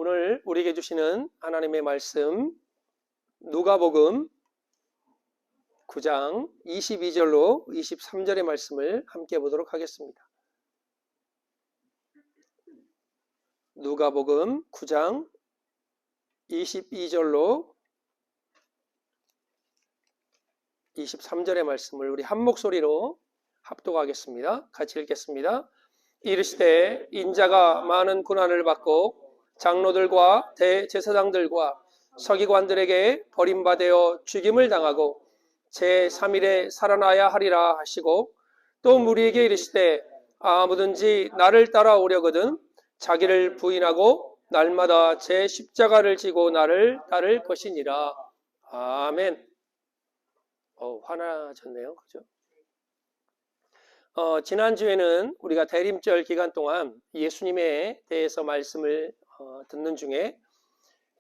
오늘 우리에게 주시는 하나님의 말씀 누가복음 9장 22절로 23절의 말씀을 함께 보도록 하겠습니다. 누가복음 9장 22절로 23절의 말씀을 우리 한 목소리로 합독하겠습니다. 같이 읽겠습니다. 이르시되 인자가 많은 고난을 받고 장로들과 대제사장들과 서기관들에게 버림받아 죽임을 당하고 제3일에 살아나야 하리라 하시고 또 무리에게 이르시되 아무든지 나를 따라오려거든 자기를 부인하고 날마다 제 십자가를 지고 나를 따를 것이니라. 아멘. 화나셨네요. 그죠? 지난주에는 우리가 대림절 기간 동안 예수님에 대해서 말씀을 듣는 중에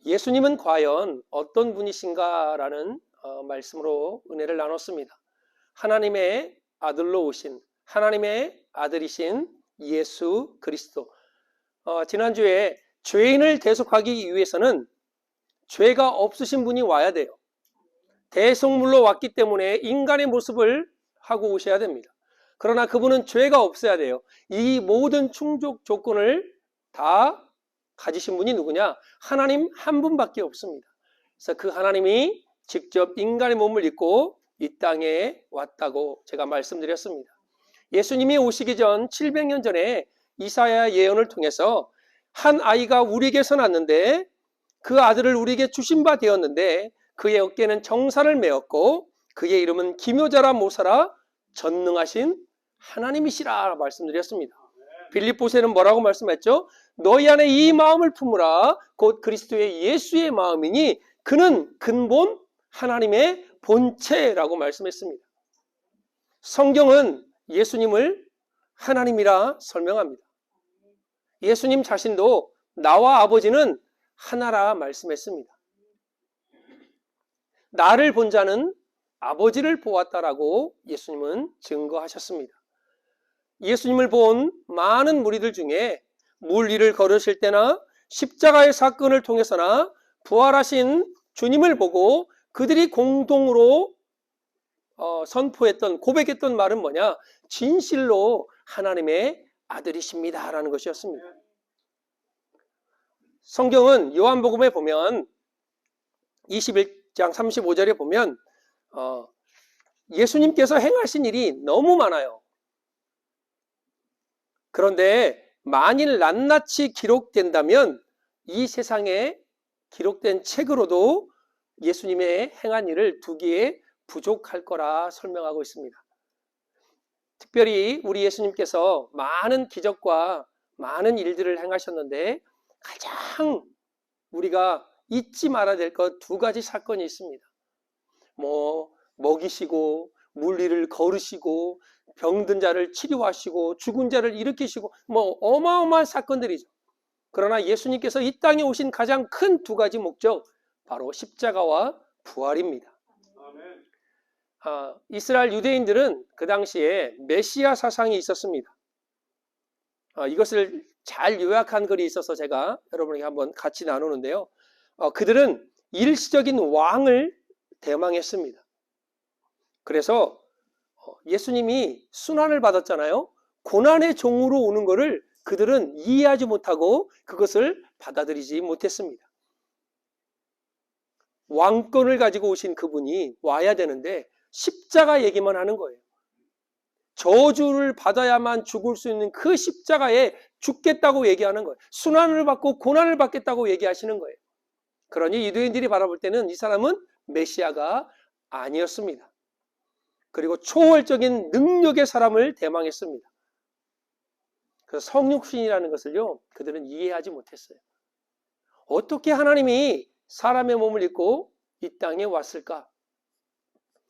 예수님은 과연 어떤 분이신가라는 말씀으로 은혜를 나눴습니다. 하나님의 아들로 오신 하나님의 아들이신 예수 그리스도. 지난주에 죄인을 대속하기 위해서는 죄가 없으신 분이 와야 돼요. 대속물로 왔기 때문에 인간의 모습을 하고 오셔야 됩니다. 그러나 그분은 죄가 없어야 돼요. 이 모든 충족 조건을 다 가지신 분이 누구냐? 하나님 한 분밖에 없습니다. 그래서 그 하나님이 직접 인간의 몸을 입고 이 땅에 왔다고 제가 말씀드렸습니다. 예수님이 오시기 전 700년 전에 이사야 예언을 통해서 한 아이가 우리에게서 났는데 그 아들을 우리에게 주신 바 되었는데 그의 어깨는 정사를 메었고 그의 이름은 기묘자라 모사라 전능하신 하나님이시라 말씀드렸습니다. 빌립보서에는 뭐라고 말씀했죠? 너희 안에 이 마음을 품으라 곧 그리스도의 예수의 마음이니 그는 근본 하나님의 본체라고 말씀했습니다. 성경은 예수님을 하나님이라 설명합니다. 예수님 자신도 나와 아버지는 하나라 말씀했습니다. 나를 본 자는 아버지를 보았다라고 예수님은 증거하셨습니다. 예수님을 본 많은 무리들 중에 물 위를 걸으실 때나 십자가의 사건을 통해서나 부활하신 주님을 보고 그들이 공동으로 선포했던 고백했던 말은 뭐냐? 진실로 하나님의 아들이십니다 라는 것이었습니다. 성경은 요한복음에 보면 21장 35절에 보면 예수님께서 행하신 일이 너무 많아요. 그런데 만일 낱낱이 기록된다면 이 세상에 기록된 책으로도 예수님의 행한 일을 두기에 부족할 거라 설명하고 있습니다. 특별히 우리 예수님께서 많은 기적과 많은 일들을 행하셨는데 가장 우리가 잊지 말아야 될 것 두 가지 사건이 있습니다. 먹이시고 물 위를 걸으시고 병든 자를 치료하시고 죽은 자를 일으키시고 어마어마한 사건들이죠. 그러나 예수님께서 이 땅에 오신 가장 큰 두 가지 목적 바로 십자가와 부활입니다. 이스라엘 유대인들은 그 당시에 메시아 사상이 있었습니다. 이것을 잘 요약한 글이 있어서 제가 여러분에게 한번 같이 나누는데요. 그들은 일시적인 왕을 대망했습니다. 그래서 예수님이 순환을 받았잖아요. 고난의 종으로 오는 것을 그들은 이해하지 못하고 그것을 받아들이지 못했습니다. 왕권을 가지고 오신 그분이 와야 되는데 십자가 얘기만 하는 거예요. 저주를 받아야만 죽을 수 있는 그 십자가에 죽겠다고 얘기하는 거예요. 순환을 받고 고난을 받겠다고 얘기하시는 거예요. 그러니 유대인들이 바라볼 때는 이 사람은 메시아가 아니었습니다. 그리고 초월적인 능력의 사람을 대망했습니다. 그래서 성육신이라는 것을요, 그들은 이해하지 못했어요. 어떻게 하나님이 사람의 몸을 입고 이 땅에 왔을까?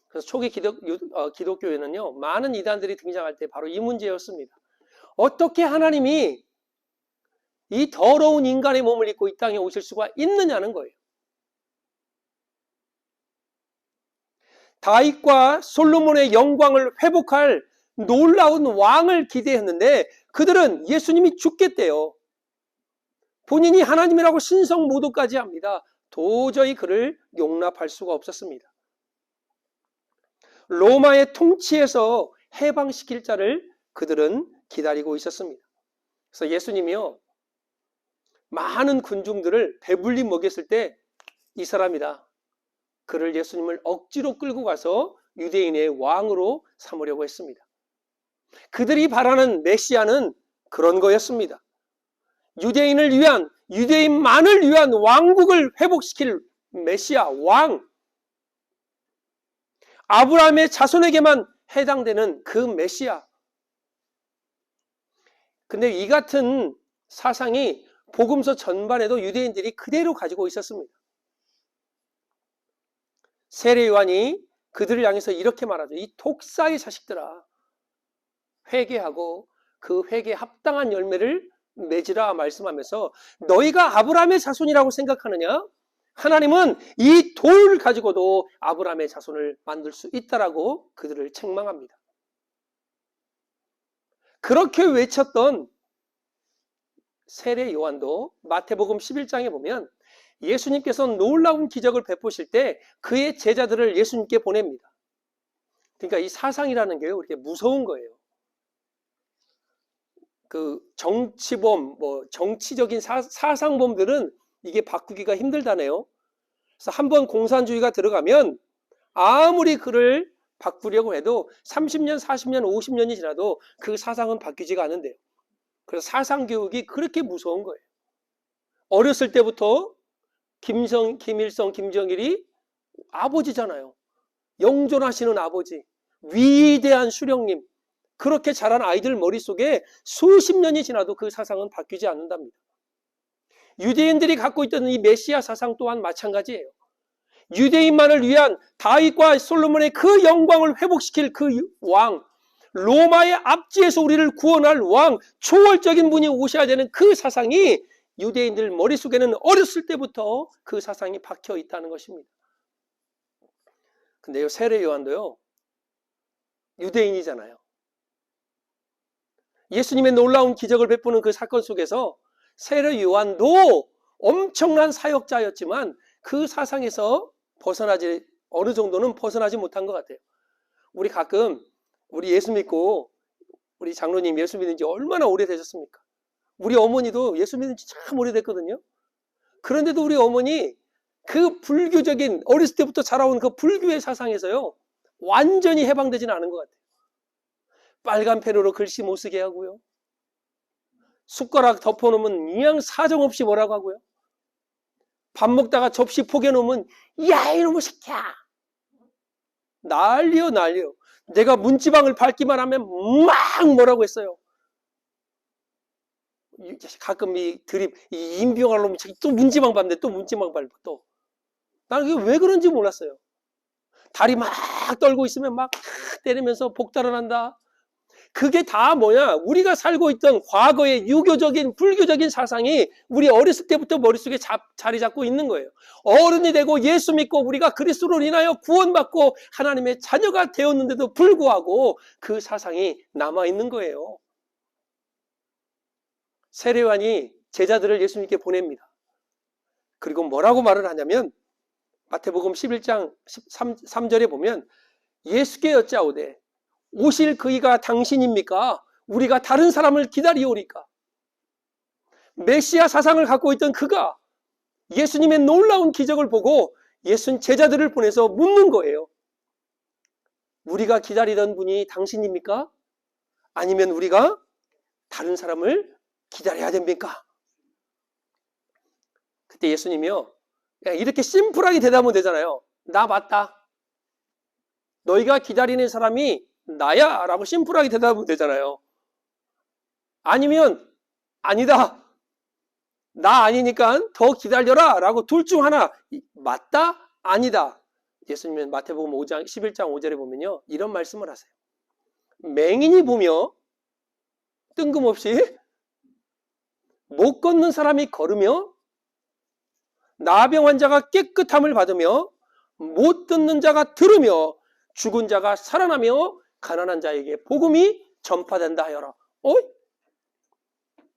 그래서 초기 기독교에는요, 많은 이단들이 등장할 때 바로 이 문제였습니다. 어떻게 하나님이 이 더러운 인간의 몸을 입고 이 땅에 오실 수가 있느냐는 거예요. 다윗과 솔로몬의 영광을 회복할 놀라운 왕을 기대했는데 그들은 예수님이 죽겠대요. 본인이 하나님이라고 신성 모독까지 합니다. 도저히 그를 용납할 수가 없었습니다. 로마의 통치에서 해방시킬 자를 그들은 기다리고 있었습니다. 그래서 예수님이요, 많은 군중들을 배불리 먹였을 때 이 사람이다, 그를 예수님을 억지로 끌고 가서 유대인의 왕으로 삼으려고 했습니다. 그들이 바라는 메시아는 그런 거였습니다. 유대인을 위한, 유대인만을 위한 왕국을 회복시킬 메시아, 왕, 아브라함의 자손에게만 해당되는 그 메시아. 근데 이 같은 사상이 복음서 전반에도 유대인들이 그대로 가지고 있었습니다. 세례 요한이 그들을 향해서 이렇게 말하죠. 이 독사의 자식들아, 회개하고 그 회개에 합당한 열매를 맺으라 말씀하면서, 너희가 아브라함의 자손이라고 생각하느냐? 하나님은 이 돌을 가지고도 아브라함의 자손을 만들 수 있다라고 그들을 책망합니다. 그렇게 외쳤던 세례 요한도 마태복음 11장에 보면 예수님께서 놀라운 기적을 베푸실 때 그의 제자들을 예수님께 보냅니다. 그러니까 이 사상이라는 게요, 이렇게 무서운 거예요. 그 정치범, 정치적인 사상범들은 이게 바꾸기가 힘들다네요. 그래서 한번 공산주의가 들어가면 아무리 그를 바꾸려고 해도 30년, 40년, 50년이 지나도 그 사상은 바뀌지가 않는데요. 그래서 사상교육이 그렇게 무서운 거예요. 어렸을 때부터 김일성, 김정일이 아버지잖아요. 영존하시는 아버지, 위대한 수령님, 그렇게 자란 아이들 머릿속에 수십 년이 지나도 그 사상은 바뀌지 않는답니다. 유대인들이 갖고 있던 이 메시아 사상 또한 마찬가지예요. 유대인만을 위한 다윗과 솔로몬의 그 영광을 회복시킬 그 왕, 로마의 압제에서 우리를 구원할 왕, 초월적인 분이 오셔야 되는 그 사상이 유대인들 머릿속에는 어렸을 때부터 그 사상이 박혀 있다는 것입니다. 근데요, 세례 요한도요, 유대인이잖아요. 예수님의 놀라운 기적을 베푸는 그 사건 속에서 세례 요한도 엄청난 사역자였지만 그 사상에서 어느 정도는 벗어나지 못한 것 같아요. 우리 가끔 우리 예수 믿고, 우리 장로님 예수 믿은 지 얼마나 오래되셨습니까? 우리 어머니도 예수 믿은 지 참 오래됐거든요. 그런데도 우리 어머니 그 불교적인, 어렸을 때부터 자라온 그 불교의 사상에서요, 완전히 해방되지는 않은 것 같아요. 빨간 펜으로 글씨 못 쓰게 하고요, 숟가락 덮어놓으면 그냥 사정없이 뭐라고 하고요, 밥 먹다가 접시 포개놓으면 야 이놈의 새끼야, 난리요. 내가 문지방을 밟기만 하면 막 뭐라고 했어요. 가끔 이 드립, 이 임병할 놈이 또 문지방 밟는데 또 문지방 밟고, 또 나는 그게 왜 그런지 몰랐어요. 다리 막 떨고 있으면 막 때리면서 복달아난다. 그게 다 뭐냐, 우리가 살고 있던 과거의 유교적인 불교적인 사상이 우리 어렸을 때부터 머릿속에 자리 잡고 있는 거예요. 어른이 되고 예수 믿고 우리가 그리스도로 인하여 구원받고 하나님의 자녀가 되었는데도 불구하고 그 사상이 남아있는 거예요. 세례 요한이 제자들을 예수님께 보냅니다. 그리고 뭐라고 말을 하냐면 마태복음 11장 3절에 보면, 예수께 여짜오되 오실 그이가 당신입니까? 우리가 다른 사람을 기다리오리까? 메시아 사상을 갖고 있던 그가 예수님의 놀라운 기적을 보고 예수님 제자들을 보내서 묻는 거예요. 우리가 기다리던 분이 당신입니까? 아니면 우리가 다른 사람을 기다려야 됩니까? 그때 예수님이요, 이렇게 심플하게 대답하면 되잖아요. 나 맞다, 너희가 기다리는 사람이 나야 라고 심플하게 대답하면 되잖아요. 아니면 아니다, 나 아니니까 더 기다려라 라고 둘 중 하나, 맞다 아니다. 예수님은 마태복음 5장 11장 5절에 보면요, 이런 말씀을 하세요. 맹인이 보며 뜬금없이, 못 걷는 사람이 걸으며, 나병 환자가 깨끗함을 받으며, 못 듣는 자가 들으며, 죽은 자가 살아나며, 가난한 자에게 복음이 전파된다 하여라.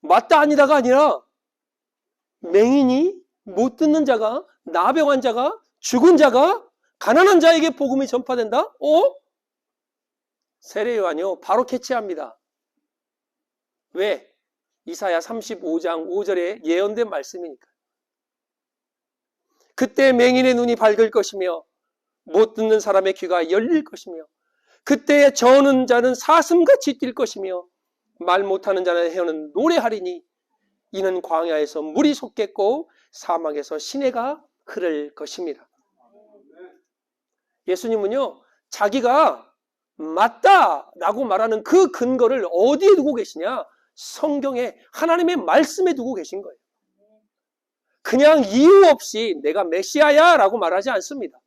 맞다 아니다가 아니라 맹인이, 못 듣는 자가, 나병한 자가, 죽은 자가, 가난한 자에게 복음이 전파된다? 세례 요한이요, 바로 캐치합니다. 왜? 이사야 35장 5절에 예언된 말씀이니까. 그때 맹인의 눈이 밝을 것이며 못 듣는 사람의 귀가 열릴 것이며 그때 저는 자는 사슴같이 뛸 것이며 말 못하는 자는 헤어는 노래하리니 이는 광야에서 물이 솟겠고 사막에서 시내가 흐를 것입니다. 예수님은요, 자기가 맞다라고 말하는 그 근거를 어디에 두고 계시냐? 성경에, 하나님의 말씀에 두고 계신 거예요. 그냥 이유 없이 내가 메시아야 라고 말하지 않습니다.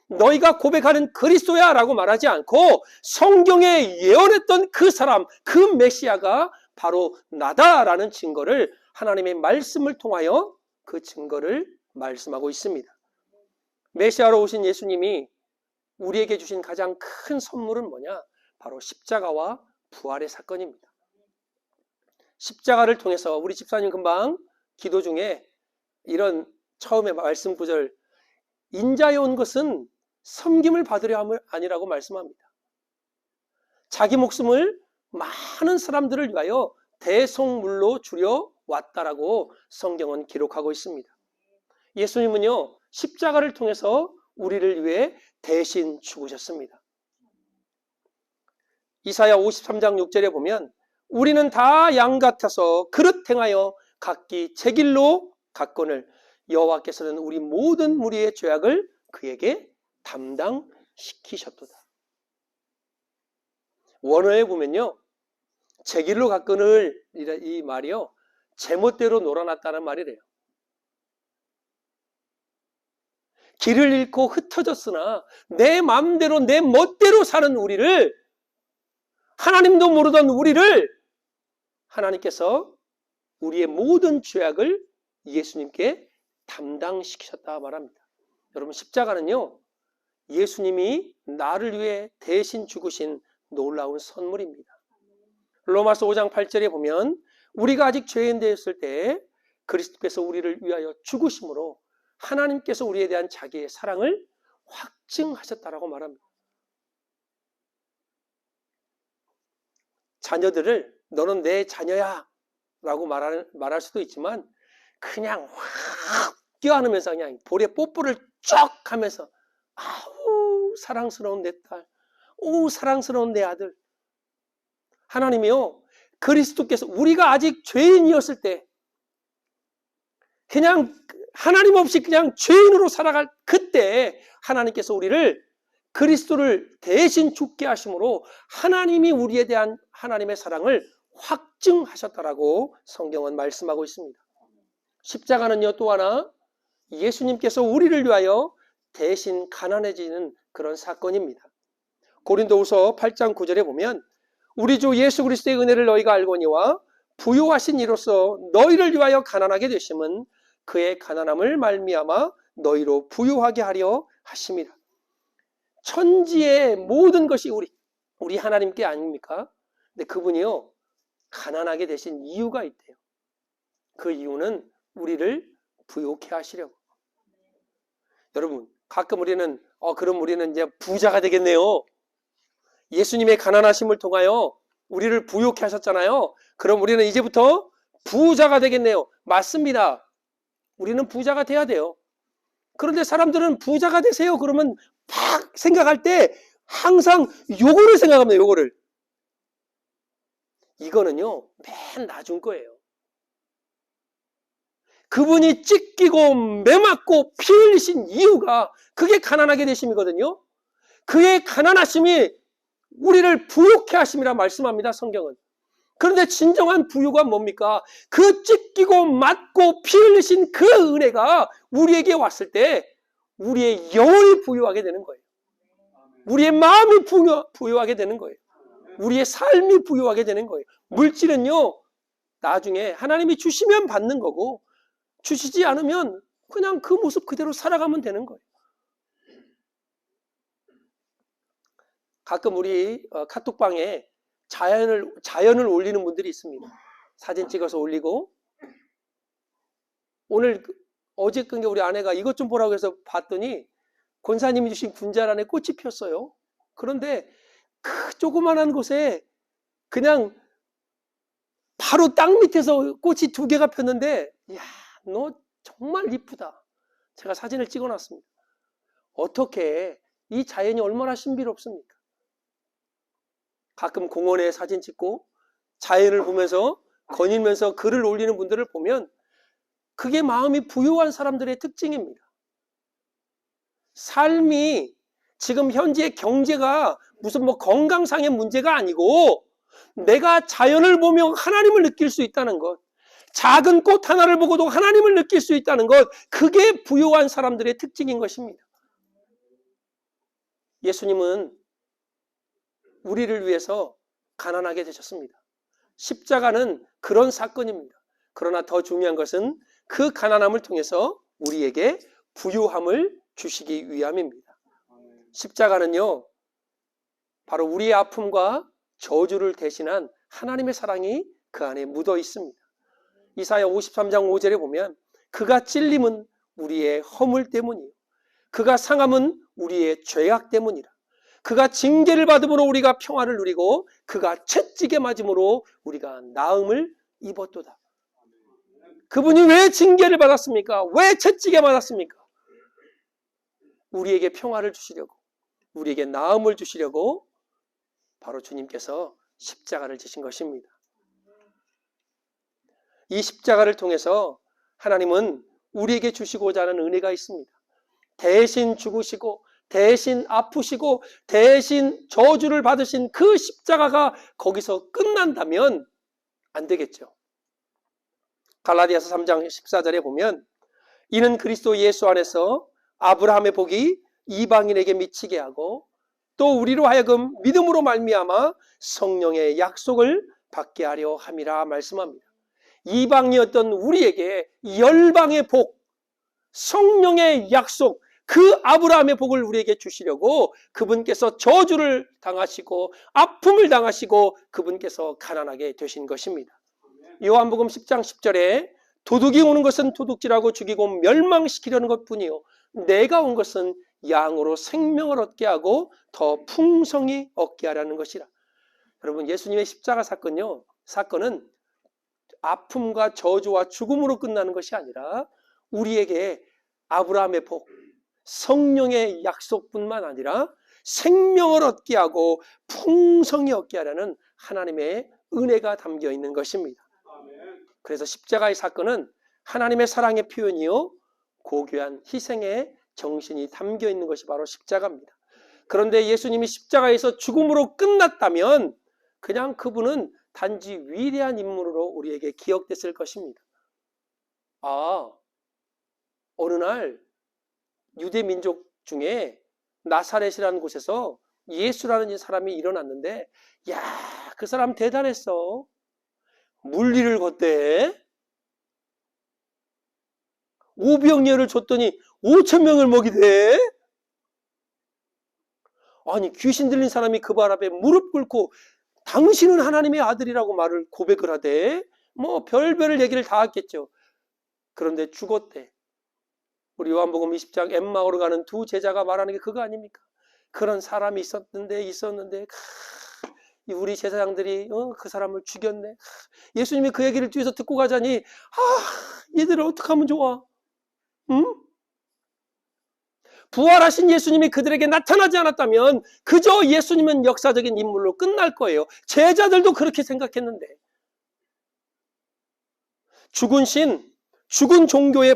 너희가 고백하는 그리스도야 라고 말하지 않고 성경에 예언했던 그 사람, 그 메시아가 바로 나다라는 증거를 하나님의 말씀을 통하여 그 증거를 말씀하고 있습니다. 메시아로 오신 예수님이 우리에게 주신 가장 큰 선물은 뭐냐? 바로 십자가와 부활의 사건입니다. 십자가를 통해서 우리 집사님 금방 기도 중에 이런 처음에 말씀 구절, 인자에 온 것은 섬김을 받으려 함을 아니라고 말씀합니다. 자기 목숨을 많은 사람들을 위하여 대속물로 주려 왔다라고 성경은 기록하고 있습니다. 예수님은요, 십자가를 통해서 우리를 위해 대신 죽으셨습니다. 이사야 53장 6절에 보면 우리는 다 양 같아서 그릇 행하여 각기 제 길로 갔거늘 여호와께서는 우리 모든 무리의 죄악을 그에게 담당시키셨도다. 원어에 보면요, 제 길로 갔거늘 이 말이요, 제멋대로 놀아났다는 말이래요. 길을 잃고 흩어졌으나 내 마음대로 내 멋대로 사는 우리를, 하나님도 모르던 우리를 하나님께서 우리의 모든 죄악을 예수님께 담당시키셨다 말합니다. 여러분, 십자가는요, 예수님이 나를 위해 대신 죽으신 놀라운 선물입니다. 로마서 5장 8절에 보면 우리가 아직 죄인 되었을 때 그리스도께서 우리를 위하여 죽으심으로 하나님께서 우리에 대한 자기의 사랑을 확증하셨다라고 말합니다. 자녀들을 너는 내 자녀야 라고 말할 수도 있지만 그냥 확 껴안으면서 그냥 볼에 뽀뽀를 쭉 하면서 아우 사랑스러운 내 딸, 오 사랑스러운 내 아들. 하나님이요, 그리스도께서 우리가 아직 죄인이었을 때 그냥 하나님 없이 그냥 죄인으로 살아갈 그때 하나님께서 우리를 그리스도를 대신 죽게 하심으로 하나님이 우리에 대한 하나님의 사랑을 확증하셨다라고 성경은 말씀하고 있습니다. 십자가는요, 또 하나 예수님께서 우리를 위하여 대신 가난해지는 그런 사건입니다. 고린도후서 8장 9절에 보면 우리 주 예수 그리스도의 은혜를 너희가 알거니와 부요하신 이로써 너희를 위하여 가난하게 되심은 그의 가난함을 말미암아 너희로 부요하게 하려 하십니다. 천지의 모든 것이 우리 하나님께 아닙니까? 근데 그분이요, 가난하게 되신 이유가 있대요. 그 이유는 우리를 부요케 하시려고. 여러분, 가끔 우리는 그럼 우리는 이제 부자가 되겠네요. 예수님의 가난하심을 통하여 우리를 부요케 하셨잖아요. 그럼 우리는 이제부터 부자가 되겠네요. 맞습니다. 우리는 부자가 돼야 돼요. 그런데 사람들은 부자가 되세요 그러면 팍 생각할 때 항상 요거를 생각합니다. 요거를. 이거는요, 맨 나중 거예요. 그분이 찢기고 매맞고 피 흘리신 이유가 그게 가난하게 되심이거든요. 그의 가난하심이 우리를 부요케 하심이라 말씀합니다, 성경은. 그런데 진정한 부요가 뭡니까? 그 찢기고 맞고 피 흘리신 그 은혜가 우리에게 왔을 때 우리의 영혼이 부요하게 되는 거예요. 우리의 마음이 부요하게 되는 거예요. 우리의 삶이 부요하게 되는 거예요. 물질은요, 나중에 하나님이 주시면 받는 거고 주시지 않으면 그냥 그 모습 그대로 살아가면 되는 거예요. 가끔 우리 카톡방에 자연을 올리는 분들이 있습니다. 사진 찍어서 올리고 오늘 어제 끈게 우리 아내가 이것 좀 보라고 해서 봤더니 권사님이 주신 군잘 안에 꽃이 폈어요. 그런데 그 조그만한 곳에 그냥 바로 땅 밑에서 꽃이 2개가 폈는데, 이야, 너 정말 이쁘다. 제가 사진을 찍어놨습니다. 어떻게 이 자연이 얼마나 신비롭습니까? 가끔 공원에 사진 찍고 자연을 보면서 거닐면서 글을 올리는 분들을 보면 그게 마음이 부유한 사람들의 특징입니다. 삶이 지금 현재 경제가 무슨 뭐 건강상의 문제가 아니고 내가 자연을 보며 하나님을 느낄 수 있다는 것, 작은 꽃 하나를 보고도 하나님을 느낄 수 있다는 것, 그게 부유한 사람들의 특징인 것입니다. 예수님은 우리를 위해서 가난하게 되셨습니다. 십자가는 그런 사건입니다. 그러나 더 중요한 것은 그 가난함을 통해서 우리에게 부유함을 주시기 위함입니다. 십자가는요, 바로 우리의 아픔과 저주를 대신한 하나님의 사랑이 그 안에 묻어 있습니다. 이사야 53장 5절에 보면 그가 찔림은 우리의 허물 때문이요, 그가 상함은 우리의 죄악 때문이라. 그가 징계를 받음으로 우리가 평화를 누리고 그가 채찍에 맞음으로 우리가 나음을 입었도다. 그분이 왜 징계를 받았습니까? 왜 채찍에 맞았습니까? 우리에게 평화를 주시려고, 우리에게 나음을 주시려고 바로 주님께서 십자가를 지신 것입니다. 이 십자가를 통해서 하나님은 우리에게 주시고자 하는 은혜가 있습니다. 대신 죽으시고 대신 아프시고 대신 저주를 받으신 그 십자가가 거기서 끝난다면 안 되겠죠. 갈라디아서 3장 14절에 보면 이는 그리스도 예수 안에서 아브라함의 복이 이방인에게 미치게 하고 또 우리로 하여금 믿음으로 말미암아 성령의 약속을 받게 하려 함이라 말씀합니다. 이방이었던 우리에게 열방의 복, 성령의 약속, 그 아브라함의 복을 우리에게 주시려고 그분께서 저주를 당하시고 아픔을 당하시고 그분께서 가난하게 되신 것입니다. 요한복음 10장 10절에 도둑이 오는 것은 도둑질하고 죽이고 멸망시키려는 것뿐이요 내가 온 것은 양으로 생명을 얻게 하고 더 풍성히 얻게 하라는 것이라. 여러분, 예수님의 십자가 사건은 아픔과 저주와 죽음으로 끝나는 것이 아니라 우리에게 아브라함의 복, 성령의 약속뿐만 아니라 생명을 얻게 하고 풍성히 얻게 하라는 하나님의 은혜가 담겨 있는 것입니다. 그래서 십자가의 사건은 하나님의 사랑의 표현이요 고귀한 희생의 정신이 담겨 있는 것이 바로 십자가입니다. 그런데 예수님이 십자가에서 죽음으로 끝났다면 그냥 그분은 단지 위대한 인물로 우리에게 기억됐을 것입니다. 어느 날 유대 민족 중에 나사렛이라는 곳에서 예수라는 이 사람이 일어났는데, 야, 그 사람 대단했어. 물리를 걷대. 오병이어를 줬더니 5,000명을 먹이대. 아니, 귀신 들린 사람이 그 발 앞에 무릎 꿇고 당신은 하나님의 아들이라고 말을 고백을 하대. 뭐 별별 얘기를 다 했겠죠. 그런데 죽었대. 우리 요한복음 20장 엠마오로 가는 두 제자가 말하는 게 그거 아닙니까? 그런 사람이 있었는데 우리 제사장들이 그 사람을 죽였네. 예수님이 그 얘기를 뒤에서 듣고 가자니 얘들을 어떻게 하면 좋아? 응? 부활하신 예수님이 그들에게 나타나지 않았다면 그저 예수님은 역사적인 인물로 끝날 거예요. 제자들도 그렇게 생각했는데 죽은 신, 죽은 종교에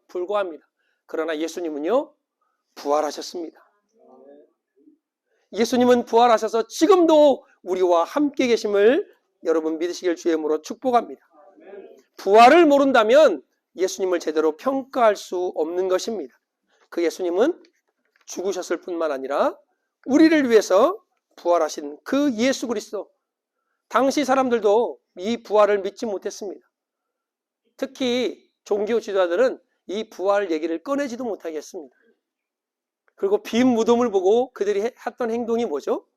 불과합니다. 그러나 예수님은요 부활하셨습니다. 예수님은 부활하셔서 지금도 우리와 함께 계심을 여러분 믿으시길 주의 이름으로 축복합니다. 부활을 모른다면 예수님을 제대로 평가할 수 없는 것입니다. 그 예수님은 죽으셨을 뿐만 아니라 우리를 위해서 부활하신 그 예수 그리스도, 당시 사람들도 이 부활을 믿지 못했습니다. 특히 종교 지도자들은 이 부활 얘기를 꺼내지도 못하게 했습니다. 그리고 빈 무덤을 보고 그들이 했던 행동이 뭐죠?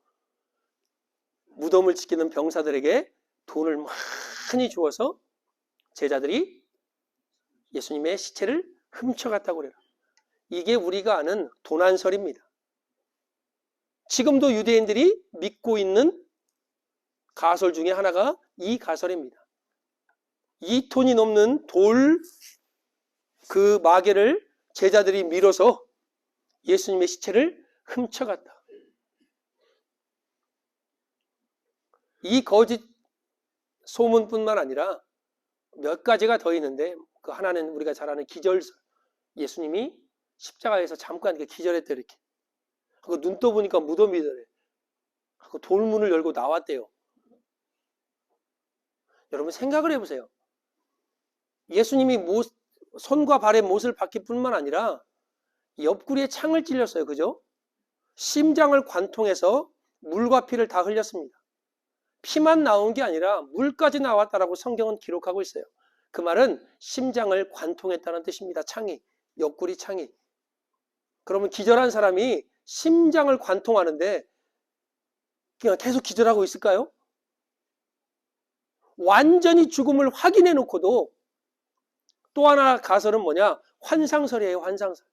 무덤을 지키는 병사들에게 돈을 많이 주어서 제자들이 예수님의 시체를 훔쳐갔다고 그래요. 이게 우리가 아는 도난설입니다. 지금도 유대인들이 믿고 있는 가설 중에 하나가 이 가설입니다. 2톤이 넘는 돌 그 마개를 제자들이 밀어서 예수님의 시체를 훔쳐갔다. 이 거짓 소문뿐만 아니라 몇 가지가 더 있는데, 그 하나는 우리가 잘 아는 기절설. 예수님이 십자가에서 잠깐 기절했대, 이렇게. 하고 눈 떠보니까 무덤이더래. 하고 돌문을 열고 나왔대요. 여러분 생각을 해보세요. 예수님이 손과 발에 못을 박힐 뿐만 아니라 옆구리에 창을 찔렸어요. 그죠? 심장을 관통해서 물과 피를 다 흘렸습니다. 피만 나온 게 아니라 물까지 나왔다라고 성경은 기록하고 있어요. 그 말은 심장을 관통했다는 뜻입니다. 창이, 옆구리 창이. 그러면 기절한 사람이 심장을 관통하는데 그냥 계속 기절하고 있을까요? 완전히 죽음을 확인해 놓고도 또 하나 가설은 뭐냐? 환상설이에요. 환상설.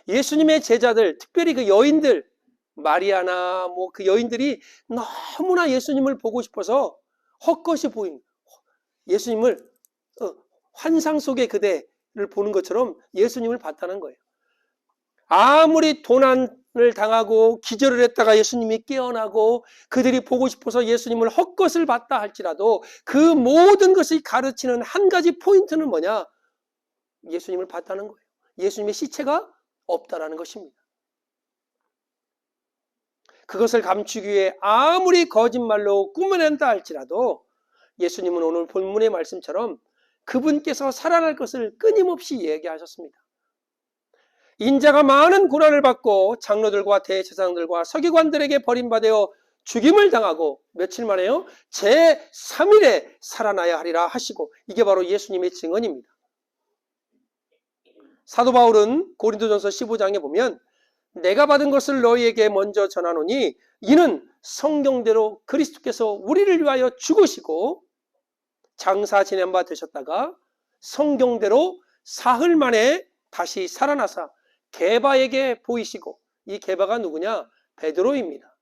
예수님의 제자들, 특별히 그 여인들, 마리아나 그 여인들이 너무나 예수님을 보고 싶어서 헛것이 보인, 예수님을 환상 속의 그대를 보는 것처럼 예수님을 봤다는 거예요. 아무리 도난을 당하고 기절을 했다가 예수님이 깨어나고 그들이 보고 싶어서 예수님을 헛것을 봤다 할지라도 그 모든 것이 가르치는 한 가지 포인트는 뭐냐? 예수님을 봤다는 거예요. 예수님의 시체가 없다라는 것입니다. 그것을 감추기 위해 아무리 거짓말로 꾸며낸다 할지라도 예수님은 오늘 본문의 말씀처럼 그분께서 살아날 것을 끊임없이 얘기하셨습니다. 인자가 많은 고난을 받고 장로들과 대제사장들과 서기관들에게 버림받아 죽임을 당하고 며칠 만에요 제3일에 살아나야 하리라 하시고, 이게 바로 예수님의 증언입니다. 사도 바울은 고린도전서 15장에 보면 내가 받은 것을 너희에게 먼저 전하노니 이는 성경대로 그리스도께서 우리를 위하여 죽으시고 장사 지낸 바 되셨다가 성경대로 사흘 만에 다시 살아나사 게바에게 보이시고, 이 게바가 누구냐? 베드로입니다.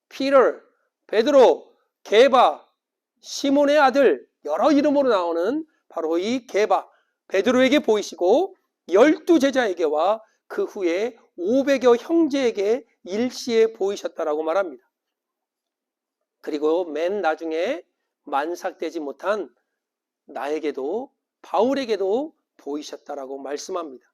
피터, 베드로, 게바, 시몬의 아들, 여러 이름으로 나오는 바로 이 게바, 베드로에게 보이시고 12제자에게와 그 후에 500여 형제에게 일시에 보이셨다라고 말합니다. 그리고 맨 나중에 만삭되지 못한 나에게도, 바울에게도 보이셨다라고 말씀합니다.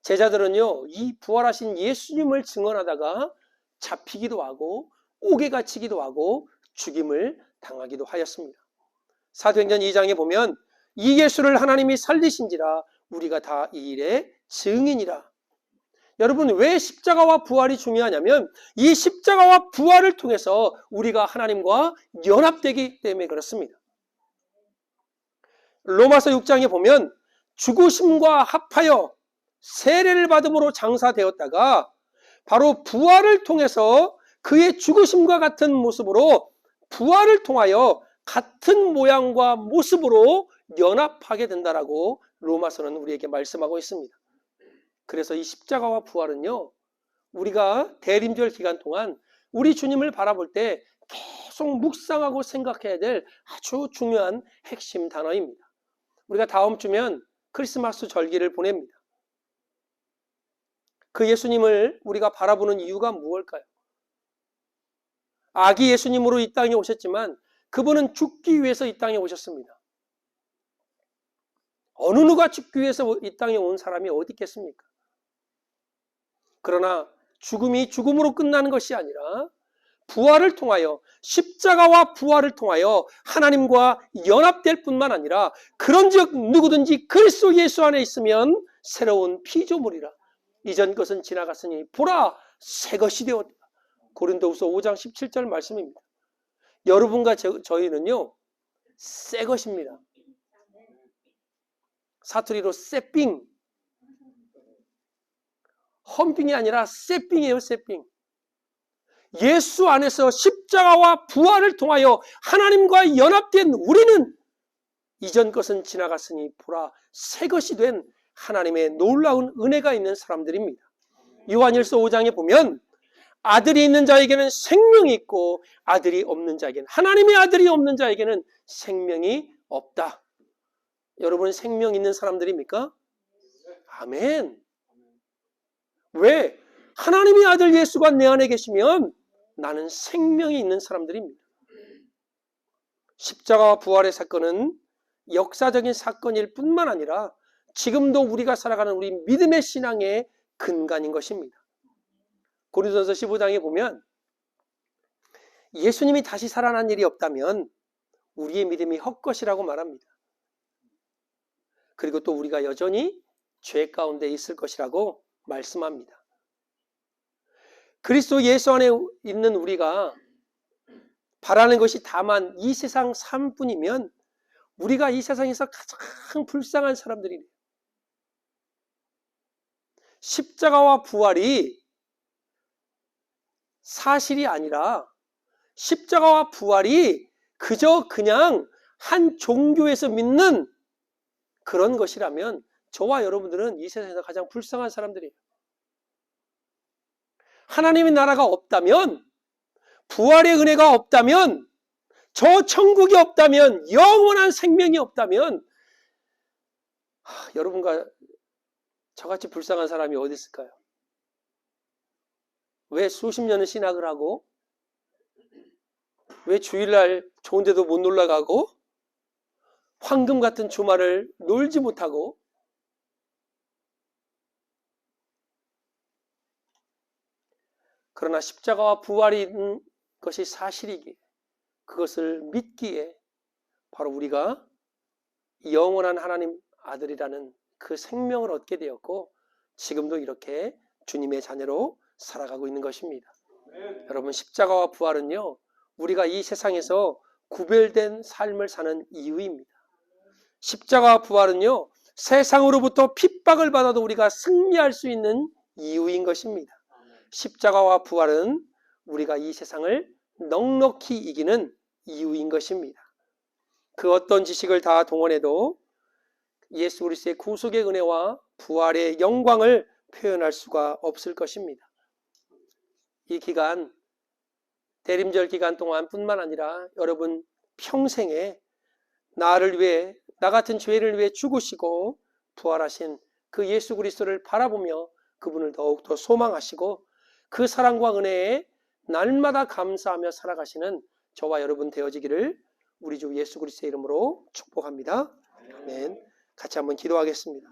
제자들은요, 이 부활하신 예수님을 증언하다가 잡히기도 하고 옥에 갇히기도 하고 죽임을 당하기도 하였습니다. 사도행전 2장에 보면 이 예수를 하나님이 살리신지라 우리가 다 이 일의 증인이라. 여러분, 왜 십자가와 부활이 중요하냐면 이 십자가와 부활을 통해서 우리가 하나님과 연합되기 때문에 그렇습니다. 로마서 6장에 보면 죽으심과 합하여 세례를 받음으로 장사되었다가 바로 부활을 통해서 그의 죽으심과 같은 모습으로 부활을 통하여 같은 모양과 모습으로 연합하게 된다라고 로마서는 우리에게 말씀하고 있습니다. 그래서 이 십자가와 부활은요, 우리가 대림절 기간 동안 우리 주님을 바라볼 때 계속 묵상하고 생각해야 될 아주 중요한 핵심 단어입니다. 우리가 다음 주면 크리스마스 절기를 보냅니다. 그 예수님을 우리가 바라보는 이유가 무엇일까요? 아기 예수님으로 이 땅에 오셨지만 그분은 죽기 위해서 이 땅에 오셨습니다. 어느 누가 죽기 위해서 이 땅에 온 사람이 어디 있겠습니까? 그러나 죽음이 죽음으로 끝나는 것이 아니라 부활을 통하여, 십자가와 부활을 통하여 하나님과 연합될 뿐만 아니라 그런즉 누구든지 그리스도 예수 안에 있으면 새로운 피조물이라. 이전 것은 지나갔으니 보라 새 것이 되었다. 고린도후서 5장 17절 말씀입니다. 여러분과 저희는요 새 것입니다. 사투리로 새삥, 험빙이 아니라 새삥이에요. 새삥. 예수 안에서 십자가와 부활을 통하여 하나님과 연합된 우리는 이전 것은 지나갔으니 보라 새 것이 된 하나님의 놀라운 은혜가 있는 사람들입니다. 요한일서 5장에 보면 아들이 있는 자에게는 생명이 있고 아들이 없는 자에게는, 하나님의 아들이 없는 자에게는 생명이 없다. 여러분 생명 있는 사람들입니까? 아멘. 왜? 하나님의 아들 예수가 내 안에 계시면 나는 생명이 있는 사람들입니다. 십자가와 부활의 사건은 역사적인 사건일 뿐만 아니라 지금도 우리가 살아가는 우리 믿음의 신앙의 근간인 것입니다. 고린도전서 15장에 보면 예수님이 다시 살아난 일이 없다면 우리의 믿음이 헛것이라고 말합니다. 그리고 또 우리가 여전히 죄 가운데 있을 것이라고 말씀합니다. 그리스도 예수 안에 있는 우리가 바라는 것이 다만 이 세상 삶뿐이면 우리가 이 세상에서 가장 불쌍한 사람들이래요. 십자가와 부활이 사실이 아니라 십자가와 부활이 그저 그냥 한 종교에서 믿는 그런 것이라면 저와 여러분들은 이 세상에서 가장 불쌍한 사람들이에요. 하나님의 나라가 없다면, 부활의 은혜가 없다면, 저 천국이 없다면, 영원한 생명이 없다면 여러분과 저같이 불쌍한 사람이 어디 있을까요? 왜 수십 년을 신학을 하고, 왜 주일날 좋은 데도 못 놀러 가고, 황금 같은 주말을 놀지 못하고, 그러나 십자가와 부활이 있는 것이 사실이기에, 그것을 믿기에 바로 우리가 영원한 하나님 아들이라는 그 생명을 얻게 되었고 지금도 이렇게 주님의 자녀로 살아가고 있는 것입니다. 여러분 십자가와 부활은요 우리가 이 세상에서 구별된 삶을 사는 이유입니다. 십자가와 부활은요 세상으로부터 핍박을 받아도 우리가 승리할 수 있는 이유인 것입니다. 십자가와 부활은 우리가 이 세상을 넉넉히 이기는 이유인 것입니다. 그 어떤 지식을 다 동원해도 예수 그리스도의 구속의 은혜와 부활의 영광을 표현할 수가 없을 것입니다. 이 기간, 대림절 기간 동안 뿐만 아니라 여러분 평생에 나를 위해, 나 같은 죄를 위해 죽으시고 부활하신 그 예수 그리스도를 바라보며 그분을 더욱더 소망하시고 그 사랑과 은혜에 날마다 감사하며 살아가시는 저와 여러분 되어지기를 우리 주 예수 그리스도의 이름으로 축복합니다. 아멘. 같이 한번 기도하겠습니다.